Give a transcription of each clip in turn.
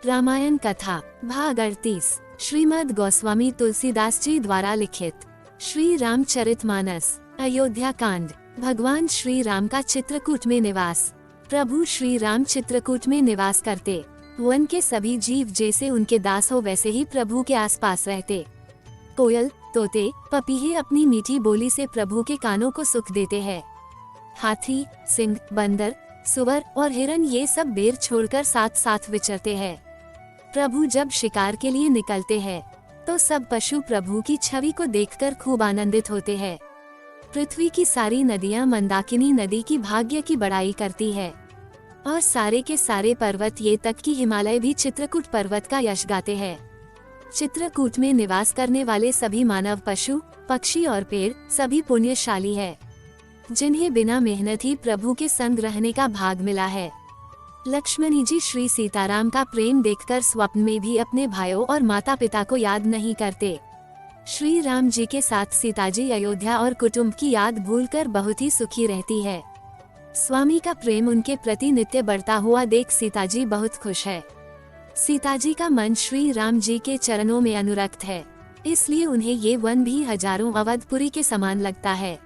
रामायण कथा भाग 38 श्रीमद् गोस्वामी तुलसीदास जी द्वारा लिखित श्री रामचरितमानस अयोध्या कांड। भगवान श्री राम का चित्रकूट में निवास। प्रभु श्री राम चित्रकूट में निवास करते। वन के सभी जीव जैसे उनके दास हो वैसे ही प्रभु के आसपास रहते। कोयल, तोते, पपीहे अपनी मीठी बोली से प्रभु के कानों को सुख देते हैं। हाथी, सिंह, बंदर, सुअर और हिरन ये सब बेर छोड़कर साथ साथ विचरते हैं। प्रभु जब शिकार के लिए निकलते हैं तो सब पशु प्रभु की छवि को देखकर खूब आनंदित होते हैं। पृथ्वी की सारी नदियां मंदाकिनी नदी की भाग्य की बड़ाई करती है और सारे के सारे पर्वत ये तक कि हिमालय भी चित्रकूट पर्वत का यश गाते हैं। चित्रकूट में निवास करने वाले सभी मानव, पशु, पक्षी और पेड़ सभी पुण्यशाली है, जिन्हें बिना मेहनत ही प्रभु के संग रहने का भाग मिला है। लक्ष्मणी जी श्री सीताराम का प्रेम देखकर स्वप्न में भी अपने भाइयों और माता पिता को याद नहीं करते। श्री राम जी के साथ सीता जी अयोध्या और कुटुंब की याद भूलकर बहुत ही सुखी रहती है। स्वामी का प्रेम उनके प्रति नित्य बढ़ता हुआ देख सीता जी बहुत खुश है। सीता जी का मन श्री राम जी के चरणों में अनुरक्त है, इसलिए उन्हें ये वन भी हजारों अवधपुरी के समान लगता है।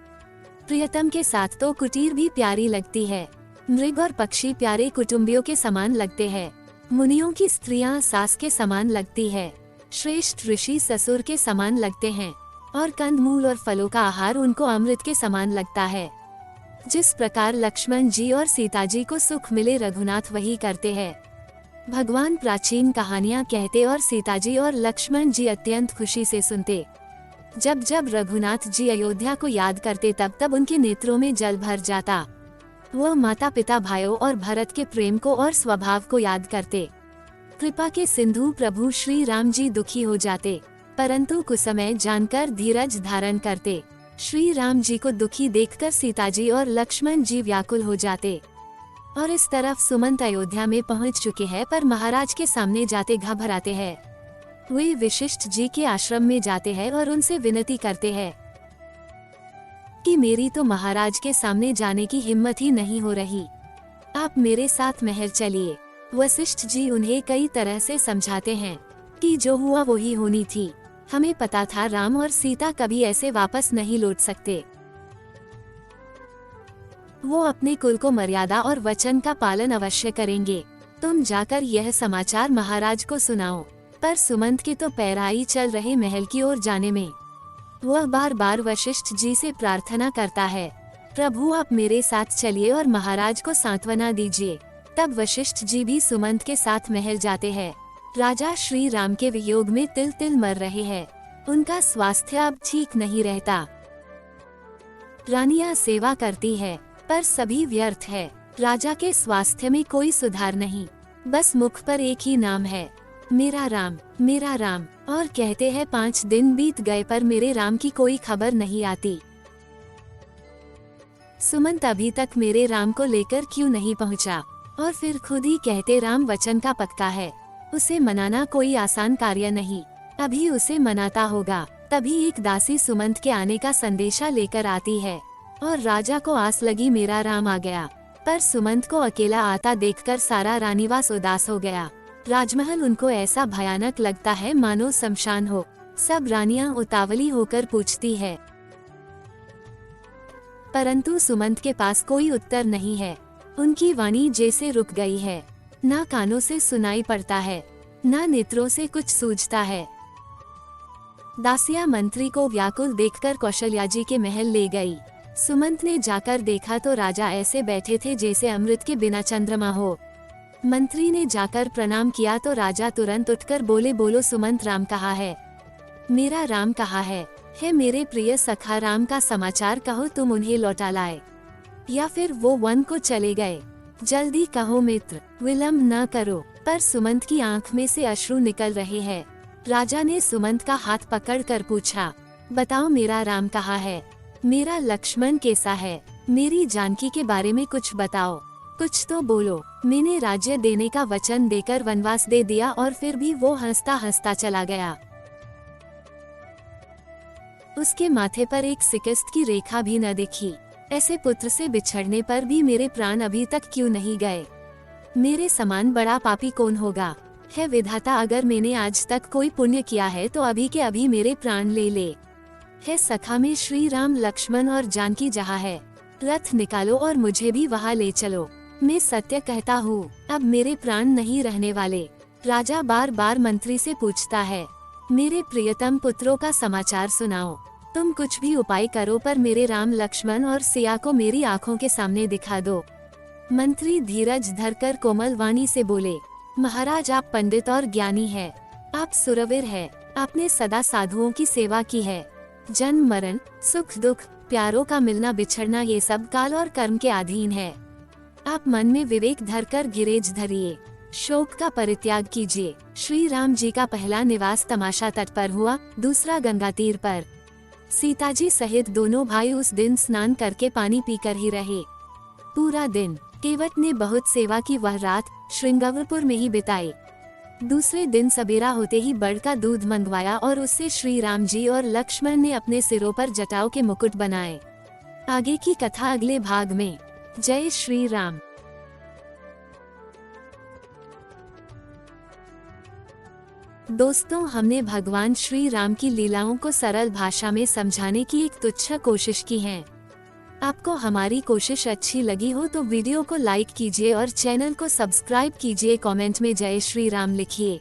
प्रियतम के साथ तो कुटीर भी प्यारी लगती है। मृग और पक्षी प्यारे कुटुंबियों के समान लगते हैं। मुनियों की स्त्रियां सास के समान लगती है। श्रेष्ठ ऋषि ससुर के समान लगते हैं और कंदमूल और फलों का आहार उनको अमृत के समान लगता है। जिस प्रकार लक्ष्मण जी और सीता जी को सुख मिले रघुनाथ वही करते हैं। भगवान प्राचीन कहानियां कहते और सीता जी और लक्ष्मण जी अत्यंत खुशी से सुनते। जब जब रघुनाथ जी अयोध्या को याद करते तब तब उनके नेत्रों में जल भर जाता। वह माता पिता, भाइयों और भरत के प्रेम को और स्वभाव को याद करते। कृपा के सिंधु प्रभु श्री राम जी दुखी हो जाते, परंतु कुछ समय जानकर धीरज धारण करते। श्री राम जी को दुखी देखकर सीता जी और लक्ष्मण जी व्याकुल हो जाते। और इस तरफ सुमंत अयोध्या में पहुंच चुके हैं, पर महाराज के सामने जाते घबराते हैं। वे वशिष्ठ जी के आश्रम में जाते हैं और उनसे विनती करते हैं कि मेरी तो महाराज के सामने जाने की हिम्मत ही नहीं हो रही, आप मेरे साथ महल चलिए। वशिष्ठ जी उन्हें कई तरह से समझाते हैं कि जो हुआ वो ही होनी थी। हमें पता था राम और सीता कभी ऐसे वापस नहीं लौट सकते। वो अपने कुल को मर्यादा और वचन का पालन अवश्य करेंगे। तुम जाकर यह समाचार महाराज को सुनाओ। पर सुमंत के तो पैराई चल रहे महल की ओर जाने में। वह बार बार वशिष्ठ जी से प्रार्थना करता है, प्रभु आप मेरे साथ चलिए और महाराज को सांत्वना दीजिए। तब वशिष्ठ जी भी सुमंत के साथ महल जाते हैं। राजा श्री राम के वियोग में तिल तिल मर रहे हैं। उनका स्वास्थ्य अब ठीक नहीं रहता। रानियां सेवा करती है पर सभी व्यर्थ है। राजा के स्वास्थ्य में कोई सुधार नहीं, बस मुख पर एक ही नाम है, मेरा राम, मेरा राम। और कहते हैं 5 दिन बीत गए पर मेरे राम की कोई खबर नहीं आती। सुमंत अभी तक मेरे राम को लेकर क्यों नहीं पहुंचा? और फिर खुद ही कहते राम वचन का पक्का है, उसे मनाना कोई आसान कार्य नहीं। अभी उसे मनाता होगा। तभी एक दासी सुमंत के आने का संदेशा लेकर आती है और राजा को आस लगी मेरा राम आ गया। पर सुमंत को अकेला आता देखकर सारा रानीवास उदास हो गया। राजमहल उनको ऐसा भयानक लगता है मानो शमशान हो। सब रानियां उतावली होकर पूछती है, परंतु सुमंत के पास कोई उत्तर नहीं है। उनकी वाणी जैसे रुक गई है, ना कानों से सुनाई पड़ता है, ना नेत्रों से कुछ सूझता है। दासिया मंत्री को व्याकुल देखकर कौशल्या जी के महल ले गई। सुमंत ने जाकर देखा तो राजा ऐसे बैठे थे जैसे अमृत के बिना चंद्रमा हो। मंत्री ने जाकर प्रणाम किया तो राजा तुरंत उठकर बोले, बोलो सुमंत राम कहाँ है? मेरा राम कहाँ है? मेरे प्रिय सखा राम का समाचार कहो, तुम उन्हें लौटा लाए या फिर वो वन को चले गए? जल्दी कहो मित्र, विलंब न करो। पर सुमंत की आंख में से अश्रु निकल रहे हैं। राजा ने सुमंत का हाथ पकड़कर पूछा, बताओ मेरा राम कहाँ है? मेरा लक्ष्मण कैसा है? मेरी जानकी के बारे में कुछ बताओ, कुछ तो बोलो। मैंने राज्य देने का वचन देकर वनवास दे दिया और फिर भी वो हंसता हंसता चला गया। उसके माथे पर एक सिकस्त की रेखा भी न दिखी। ऐसे पुत्र से बिछड़ने पर भी मेरे प्राण अभी तक क्यों नहीं गए? मेरे समान बड़ा पापी कौन होगा? है विधाता, अगर मैंने आज तक कोई पुण्य किया है तो अभी के अभी मेरे प्राण ले ले। है सखा में श्री राम लक्ष्मण और जानकी जहाँ है, रथ निकालो और मुझे भी वहाँ ले चलो। मैं सत्य कहता हूँ, अब मेरे प्राण नहीं रहने वाले। राजा बार बार मंत्री से पूछता है, मेरे प्रियतम पुत्रों का समाचार सुनाओ। तुम कुछ भी उपाय करो, पर मेरे राम लक्ष्मण और सिया को मेरी आँखों के सामने दिखा दो। मंत्री धीरज धरकर कोमल वाणी से बोले, महाराज आप पंडित और ज्ञानी है, आप सुरवीर है, आपने सदा साधुओं की सेवा की है। जन्म मरण, सुख दुख, प्यारों का मिलना बिछड़ना, ये सब काल और कर्म के अधीन है। आप मन में विवेक धरकर गिरेज धरिए, शोक का परित्याग कीजिए। श्री राम जी का पहला निवास तमाशा तट पर हुआ, दूसरा गंगा तीर पर। सीता जी सहित दोनों भाई उस दिन स्नान करके पानी पीकर ही रहे। पूरा दिन केवट ने बहुत सेवा की, वह रात श्रृंगारपुर में ही बिताई। दूसरे दिन सवेरा होते ही बड़ का दूध मंगवाया और उससे श्री राम जी और लक्ष्मण ने अपने सिरों पर जटाओं के मुकुट बनाए। आगे की कथा अगले भाग में। जय श्री राम। दोस्तों, हमने भगवान श्री राम की लीलाओं को सरल भाषा में समझाने की एक तुच्छ कोशिश की है। आपको हमारी कोशिश अच्छी लगी हो तो वीडियो को लाइक कीजिए और चैनल को सब्सक्राइब कीजिए। कमेंट में जय श्री राम लिखिए।